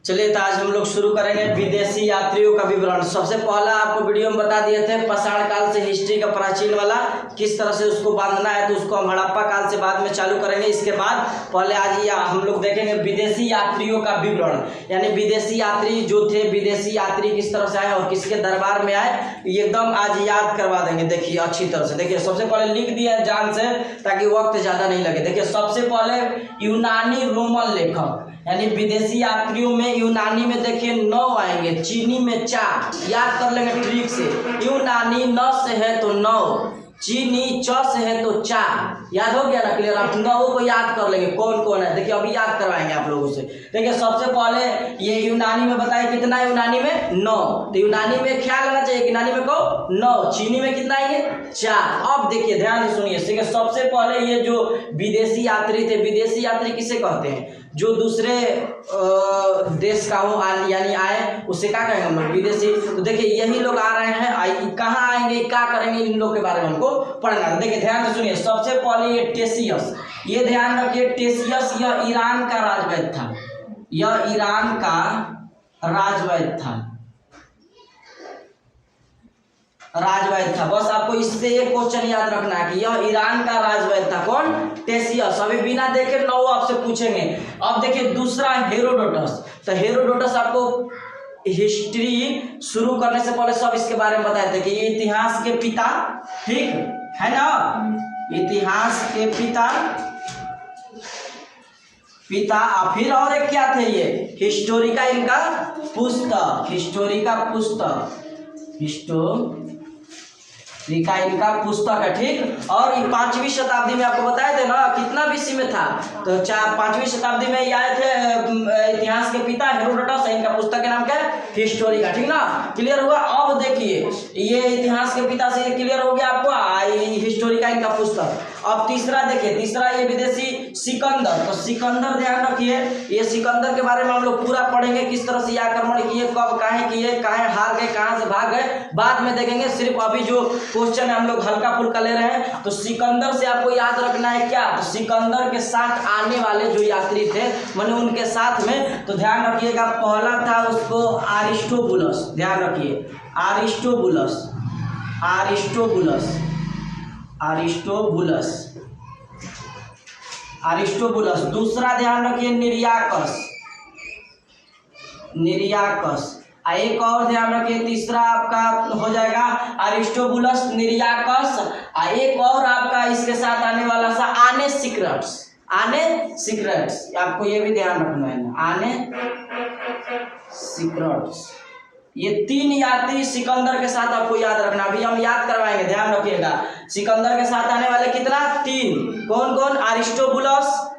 चलिए तो आज हम लोग शुरू करेंगे विदेशी यात्रियों का विवरण। सबसे पहला आपको वीडियो में बता दिए थे पाषाण काल से हिस्ट्री का प्राचीन वाला किस तरह से उसको बांधना है, तो उसको हम हड़प्पा काल से बाद में चालू करेंगे। इसके बाद पहले आज हम लोग देखेंगे विदेशी यात्रियों का विवरण, यानी विदेशी यात्री जो थे, विदेशी यात्री किस तरह से आए और किसके दरबार में आए, एकदम आज याद करवा देंगे। देखिए अच्छी तरह से देखिए, सबसे पहले लिख दिया जान से ताकि वक्त ज्यादा नहीं लगे। देखिए सबसे पहले यूनानी रोमन लेखक, यानी विदेशी यात्रियों में यूनानी में देखिए 9 आएंगे, चीनी में 4, याद कर लेंगे ट्रिक से। यूनानी 9 से है तो 9, चीनी 6 से है तो 4, याद हो गया ना, क्लियर। आप 9 को याद कर लेंगे कौन कौन है। देखिए अभी याद करवाएंगे आप लोगों से। देखिए सबसे पहले ये यूनानी में बताए कितना, यूनानी में 9, तो यूनानी में ख्याल रखना चाहिए, यूनानी में को 9, चीनी में कितना आएंगे 4। अब देखिए ध्यान से सुनिए, ठीक है। सबसे पहले ये जो विदेशी यात्री थे, विदेशी यात्री किसे कहते हैं, जो दूसरे देश का हो यानी आए, उससे क्या कहेंगे हम लोग, विदेशी। तो देखिए यही लोग आ रहे हैं, कहाँ आएंगे, क्या करेंगे, इन लोग के बारे में हमको पढ़ना है। देखिए ध्यान से सुनिए, सबसे पहले ये टेसियस, ये ध्यान रखिए, टेसियस यह ईरान का राजवैद्य था, यह ईरान का राजवैद्य था, राजवैद्य था। बस आपको इससे एक क्वेश्चन याद रखना है कि यह ईरान का राजवैद्य था। कौन, टेसियस। अभी बिना देखे 9 आपसे पूछेंगे। अब देखिए दूसरा हेरोडोटस, तो हेरोडोटस आपको हिस्ट्री शुरू करने से पहले सब इसके बारे में बताए थे कि ये इतिहास के पिता, ठीक है ना, इतिहास के पिता फिर और एक क्या थे, ये हिस्टोरिका इनका पुस्तक, हिस्टोरिका पुस्तक, हिस्टोरिका इनका पुस्तक है, ठीक। और 5वीं शताब्दी में आपको बताए थे ना, कितना बीसी में था, तो 5वीं शताब्दी में ये आए थे इतिहास के पिता हेरोडोटस, इनका पुस्तक के नाम क्या है, हिस्टोरिका, ठीक ना, क्लियर हुआ। अब देखिए ये इतिहास के पिता से क्लियर हो गया आपको, हिस्टोरिका इनका पुस्तक। अब तीसरा देखिए, तीसरा ये विदेशी सिकंदर, तो सिकंदर ध्यान रखिए, ये सिकंदर के बारे में हम लोग पूरा पढ़ेंगे, किस तरह से आक्रमण किए, कब काहे किए, काहे हार गए, कहां से भाग गए, बाद में देखेंगे। सिर्फ अभी जो क्वेश्चन हम लोग हल्का फुल्का ले रहे हैं, तो सिकंदर से आपको याद रखना है क्या, तो सिकंदर के साथ आने वाले जो यात्री थे, माने उनके साथ में, तो ध्यान रखिएगा पहला था उसको अरिस्टोबुलस, ध्यान रखिए अरिस्टोबुलस, अरिस्टोबुलस, अरिस्टोबुलस, अरिस्टोबुलस। दूसरा ध्यान रखिए निरियाकस, निरियाकस। एक और ध्यान रखिए, तीसरा आपका हो जाएगा अरिस्टोबुलस, निरियाकस। एक और आपका इसके साथ आने वाला सा आने सिक्रेट्स, आने सिक्रेट्स, आपको ये भी ध्यान रखना है, आने सिक्रेट्स। ये 3 यात्री सिकंदर के साथ आपको याद रखना, अभी हम याद करवाएंगे, ध्यान रखिएगा। सिकंदर के साथ आने वाले कितना, 3, कौन कौन, अरिस्टोबुलस,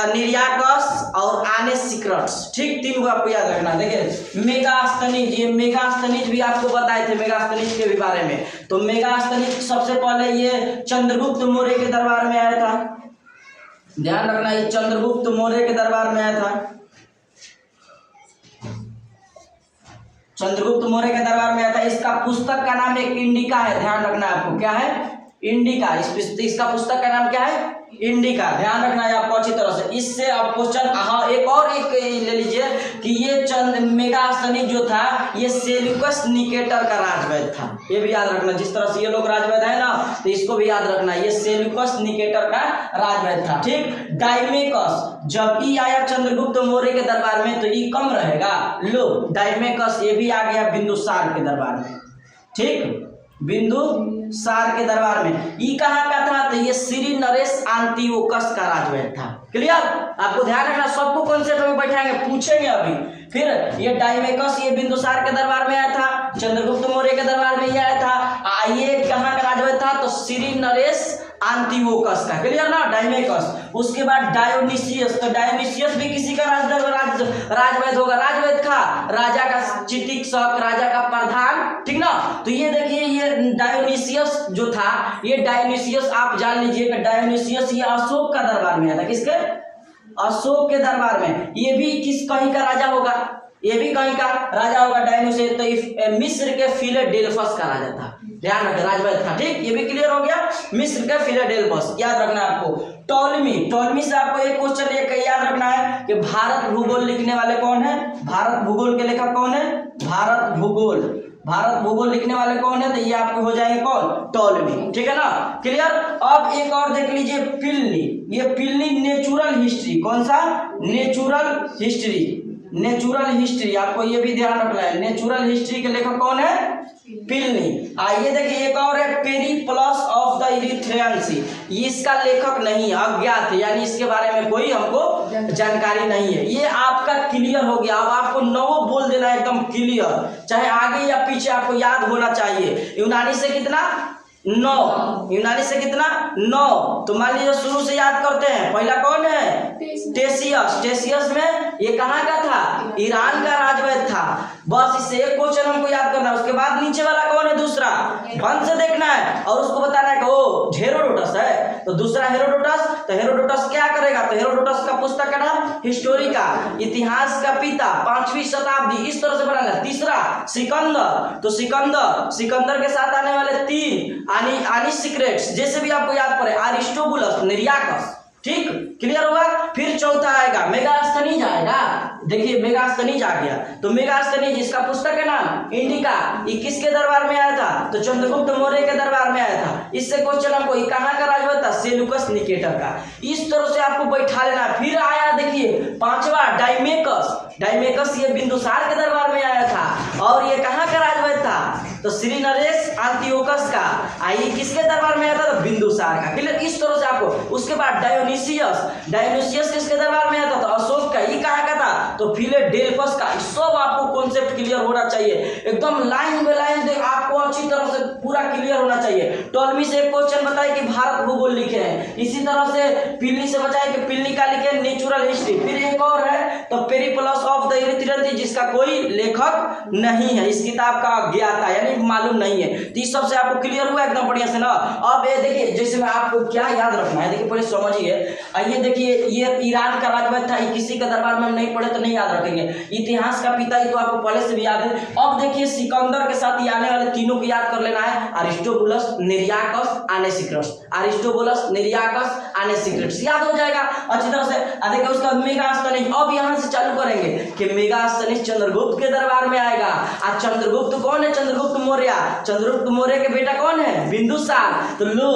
निरियाकस और आने सिक्रेट्स, ठीक। 3 को आपको याद रखना। देखिए मेगास्थनीज, ये मेगास्थनीज भी आपको बताए थे, मेगास्थनीज के भी बारे में। तो मेगास्थनीज सबसे पहले ये चंद्रगुप्त मौर्य के दरबार में आया था, ध्यान रखना, ये चंद्रगुप्त मौर्य के दरबार में आया था, चंद्रगुप्त मौर्य के दरबार में आया था। इसका पुस्तक का नाम एक इंडिका है, ध्यान रखना आपको, क्या है, इंडिका। इसका पुस्तक का नाम क्या है, इंडिका, ध्यान रखना है आपको अच्छी तरह से। इससे अब क्वेश्चन, हाँ एक और एक ले लीजिए कि ये मेगास्थनीज जो था, ये सेल्यूकस निकेटर का राजवैद्य था, ये भी याद रखना। जिस तरह से ये लोग राजवैद्य है ना, तो इसको भी याद रखना, ये सेल्यूकस निकेटर का राजवैद्य था, ठीक। डायमेकस, जब ये आया चंद्रगुप्त मौर्य के दरबार में तो ये कम रहेगा, लो डायमेकस ये भी आ गया बिंदुसार के दरबार में, ठीक, बिंदुसार के दरबार में। ये कहाँ का था, तो ये श्री नरेश एंटियोकस का राजवैद्य था, क्लियर। आपको ध्यान रखना, सबको कॉन्सेप्ट में बैठाएंगे, पूछेंगे अभी। फिर ये डायमेकस ये बिंदुसार के दरबार में आया था, चंद्रगुप्त मौर्य के दरबार में ये आया था। ये कहाँ का राजवैद्य था, तो श्री नरेश एंटियोकस का, क्लियर ना, डायमेकस। उसके बाद डायोनिसियस, तो डायोनिसियस भी किसी का राजवैद्य होगा, राजवैद्य का, राजा का चिकित्सक, राजा का प्रधान, ठीक ना। तो ये देखिए ये डायोनिसियस जो था, ये डायोनिसियस आप जान लीजिए कि डायोनिसियस ये अशोक का दरबार में आया था, किसके, अशोक के दरबार में। ये भी किस कहीं का राजा होगा, ये भी कहीं का राजा होगा डायनोसियस। तो मिस्र के फिलाडेल्फस का राजा था, ध्यान रखें, राजवंश था। ठीक, ये भी क्लियर हो गया, मिस्र का फिलाडेल्फस, याद रखना है आपको। टॉलमी से आपको एक क्वेश्चन एक याद रखना है कि भारत भूगोल लिखने वाले कौन है, भारत भूगोल के लेखक कौन है, भारत भूगोल लिखने वाले कौन है, तो ये आपके हो जाएंगे कौन, टॉलमी। ठीक है ना, क्लियर। अब एक और देख लीजिए प्लिनी, ये प्लिनी नेचुरल हिस्ट्री, कौन सा, नेचुरल हिस्ट्री आपको ये भी ध्यान रखना है। नेचुरल हिस्ट्री के लेखक कौन है, प्लिनी। आइए देखिए एक और है पेरिप्लस ऑफ द इरिथ्रियन सी, इसका लेखक नहीं है, अज्ञात है, यानी इसके बारे में कोई हमको जानकारी नहीं है। ये आपका क्लियर हो गया। अब आपको 9 बोल देना है एकदम क्लियर, चाहे आगे या पीछे आपको याद होना चाहिए। यूनानी से कितना, 9, यूनानी से कितना, 9। तो मान लीजिए शुरू से याद करते हैं। पहला कौन है, टेसियस में ये कहाँ का था, ईरान का राजवंश था। बस इससे एक क्वेश्चन हमको याद करना है। उसके बाद नीचे वाला कौन है, दूसरा वंश देखना है और उसको बताना है कि ओ हेरोडोटस है, तो दूसरा हेरोडोटस। तो हेरोडोटस क्या करेगा, तो हेरोडोटस का पुस्तक का नाम हिस्टोरिका, इतिहास का पिता, 5वीं शताब्दी, इस तरह से बनाना। तीसरा सिकंदर, तो सिकंदर के साथ आने वाले 3 आनी सीक्रेट्स, जैसे भी आपको याद पड़े, अरिस्टोबुलस, निरियाकस। ठीक, क्लियर होगा। फिर चौथा आएगा मेगास्थनीज आएगा, देखिए मेगास्थनीज आ गया। तो मेगास्थनीज इसका पुस्तक है नाम इंडिका, ये किसके दरबार में आया था, तो चंद्रगुप्त मौर्य के दरबार में आया था। इससे क्वेश्चन हमको, ये कहाँ का राजवंश था, सेल्यूकस निकेटर का। इस तरह से आपको बैठा लेना। फिर आया देखिए 5वां डायमेकस, ये बिंदुसार के दरबार में आया था। और ये कहाँ का राजवंश था, तो श्री नरेश एंटियोकस का। आइए किसके दरबार में आया था, तो बिंदुसार का। क्लियर, इस तरह से आपको। उसके बाद डायोनिसियस किसके दरबार में आया था, तो अशोक का। ये कहाँ का था, तो फिलाडेल्फस का। सब आपको कॉन्सेप्ट क्लियर होना चाहिए, एकदम लाइन बाय लाइन आपको अच्छी तरह से पूरा क्लियर होना चाहिए। टॉलमी से एक क्वेश्चन बताए कि भारत भूगोल लिखे हैं, इसी तरह से प्लिनी से बताए कि प्लिनी का लिखे नेचुरल हिस्ट्री। फिर एक और है तो पेरिप्लस ऑफ द इरिथ्रियन, जिसका कोई लेखक नहीं है, इस किताब का अज्ञाता यानी मालूम नहीं है। तो इस सबसे आपको क्लियर हुआ एकदम बढ़िया से ना। अब ये देखिए, जैसे मैं आपको क्या याद रखना है, देखिए पहले समझिए। आइए देखिए, ये ईरान का राजवंश था, किसी का दरबार में नहीं पढ़े तो नहीं याद रखेंगे। इतिहास का पिता तो आपको पहले से भी याद है। अब देखिए सिकंदर के साथ ये आने वाले तीनों को याद कर लेना है, अरिस्टोबुलस, निरियाकस, आनेसिक्रस। अरिस्टोबुलस, निरियाकस, आनेसिक्रस याद हो जाएगा अच्छी तरह से। देखिए उसका मेगास्थनीज, अब यहाँ से चालू करेंगे कि मेगास्थनीज चंद्रगुप्त के दरबार में आएगा। और चंद्रगुप्त कौन है, चंद्रगुप्त मौर्य। चंद्रगुप्त मौर्य के बेटा कौन है, बिंदुसार। तो लो,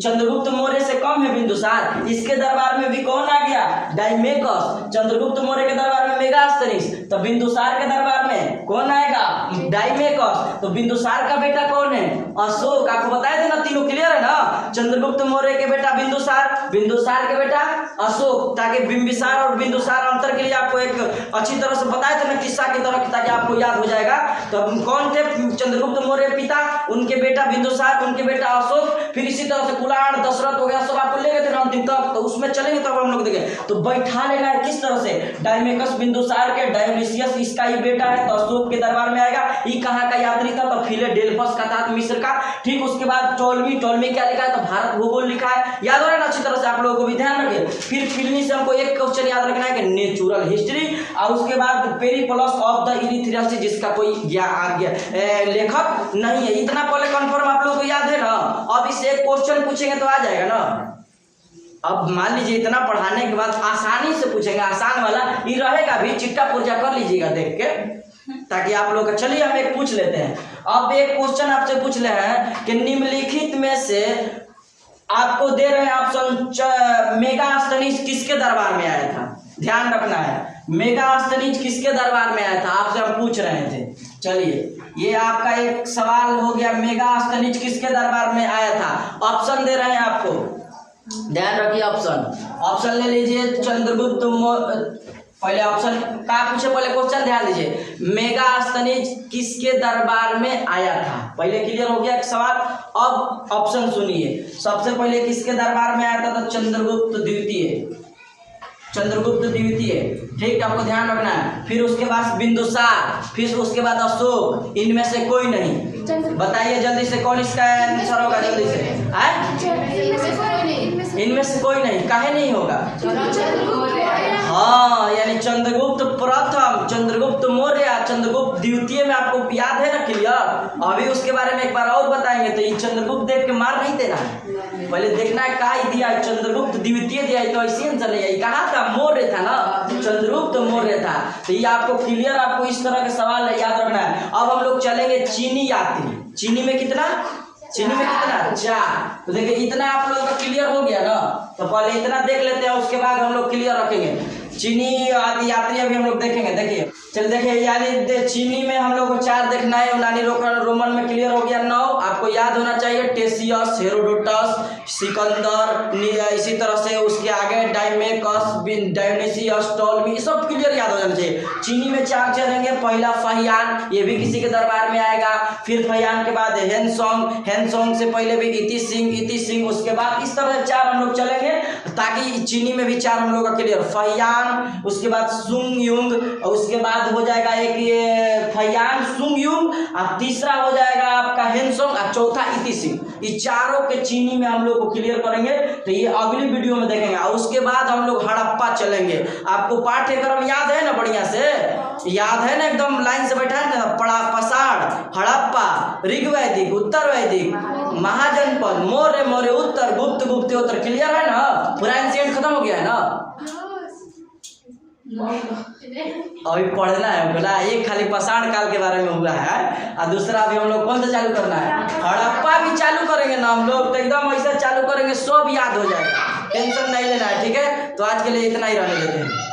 चंद्रगुप्त मौर्य से कम है बिंदुसार। इसके दरबार में भी कौन आ गया, डायमेकस। चंद्रगुप्त मौर्य के दरबार में मेगास्थनीज, तो बिंदुसार के दरबार में कौन आएगा, डायमेकस। तो बिंदुसार का बेटा कौन है, अशोक। आपको बताए थे ना, तीनों क्लियर है ना। चंद्रगुप्त मौर्य के बेटा बिंदुसार, बिंदुसार के बेटा अशोक। ताकि बिंबिसार और बिंदुसार अंतर के लिए आपको एक अच्छी तरह से बताए थे ना, किस्सा की तरह, ताकि आपको याद हो जाएगा। तो कौन थे चंद्रगुप्त मौर्य पिता, उनके बेटा बिंदुसार, उनके बेटा अशोक। फिर इसी तरह से कुलाण, दशरथ वगैरह सब आपको ले गए थे ना अंतिम तक, तो उसमें चलेंगे तब हम लोग देखें। तो बैठा लेना है किस तरह से, डायमेकस बिंदुसार के, डायोनिसियस इसका ही बेटा है, तो अशोक के दरबार में आएगा। ये कहाँ का यात्री था, तो फिलाडेल्फस का था, मिस्र का। ठीक, उसके बाद टॉलमी क्या लिखा है, तो भारत भूगोल लिखा है। याद हो रहा है ना अच्छी तरह से, आप लोगों को भी ध्यान रखिए। फिर प्लिनी से हमको एक क्वेश्चन याद रखना है कि नेचुरल हिस्ट्री, और उसके बाद पेरिप्लस ऑफ द इरिथ्रियन, जिसका कोई लेखक नहीं है। इतना पहले कंफर्म आप लोगों को याद है ना। अब इससे एक क्वेश्चन पूछेंगे तो आ जाएगा ना। अब मान लीजिए इतना पढ़ाने के बाद आसानी से पूछेंगे, आसान वाला ये रहेगा भी, चिट्टा पुर्जा कर लीजिएगा देख के, ताकि आप लोग। चलिए हम एक पूछ लेते हैं। अब एक क्वेश्चन आपसे पूछ रहे हैं कि निम्नलिखित में से आपको दे रहे हैं ऑप्शन, मेगास्थनीज किसके दरबार में आया था। ध्यान रखना है, मेगास्थनीज किसके दरबार में आया था, आपसे हम पूछ रहे थे। चलिए ये आपका एक सवाल हो गया, मेगास्थनीज किसके दरबार में आया था। ऑप्शन दे रहे हैं आपको, ध्यान रखिए। ऑप्शन ले लीजिए, चंद्रगुप्त। पहले ऑप्शन का पूछे, पहले क्वेश्चन ध्यान दीजिए, मेगास्थनीज किसके दरबार में आया था। पहले क्लियर हो गया एक सवाल। अब ऑप्शन सुनिए, सबसे पहले किसके दरबार में आया था, तो चंद्रगुप्त द्वितीय। ठीक, आपको ध्यान रखना है। फिर उसके बाद बिंदुसार, फिर उसके बाद अशोक, इनमें से कोई नहीं। बताइए जल्दी से, कौन इसका आंसर होगा जल्दी से? इनमें से कोई नहीं, काहे नहीं होगा? हाँ, यानी चंद्रगुप्त प्रथम, चंद्रगुप्त मौर्य, चंद्रगुप्त द्वितीय में आपको याद है ना क्लियर? अभी उसके बारे में एक बार और बताएंगे। तो ये चंद्रगुप्त देख के मार नहीं देना है, पहले देखना है का ही दिया, चंद्रगुप्त द्वितीय दिया तो ऐसे आंसर नहीं है। कहा था? मौर्य था ना, चंद्रगुप्त मौर्य था। तो ये आपको क्लियर, आपको इस तरह के सवाल याद रखना है। अब हम लोग चलेंगे चीनी यात्री। चीनी में कितना? 4। तो देखिए इतना आप लोगों का क्लियर हो गया ना, तो पहले इतना देख लेते हैं, उसके बाद हम लोग क्लियर रखेंगे। चीनी यात्री अभी हम लोग देखेंगे। देखिए चल देखिए, यानी चीनी में हम लोग को 4 देखना है, यूनानी रोमन में क्लियर हो गया 9। आपको याद होना चाहिए टेसियस, हेरोडोटस, सिकंदर, इसी तरह से उसके आगे डायमेकस, डायोनिसियस, टॉलमी, सब क्लियर याद हो जाना चाहिए। चीनी में 4 चलेंगे। पहला फहियान, ये भी किसी के दरबार में आएगा। फिर फहियान के बाद हेनसोंग से पहले भी इति सिंह, उसके बाद इस तरह से 4 हम लोग चलेंगे, ताकि चीनी में भी 4 हम लोग का क्लियर। फहियान, उसके बाद सुंग युंग, और उसके बाद हो जाएगा एक ये फहियान, सुंग युंग, और तीसरा हो जाएगा आपका हेनसोंग, और चौथा इति सिंह। ये चारों के चीनी में हम लोग को क्लियर करेंगे, तो ये अगली वीडियो में देखेंगे। और उसके बाद हम लोग हड़प्पा चलेंगे। आपको पाठ्यक्रम याद है ना? बढ़िया से याद है ना? एकदम लाइन से बैठा है ना? पाषाण, हड़प्पा, ऋग्वैदिक, उत्तर वैदिक, महाजनपद, मौर्य, उत्तर, गुप्त, उत्तर, क्लियर है ना? पूरा एंशिएंट खत्म हो गया है ना? अभी पढ़ना है बोला, एक खाली पाषाण काल के बारे में हुआ है, और दूसरा अभी हम लोग कौन सा चालू करना है? हड़प्पा भी चालू करेंगे ना हम लोग, तो एकदम ऐसा चालू करेंगे सब याद हो जाएगा, टेंशन नहीं लेना है। ठीक है, तो आज के लिए इतना ही रहने देते हैं।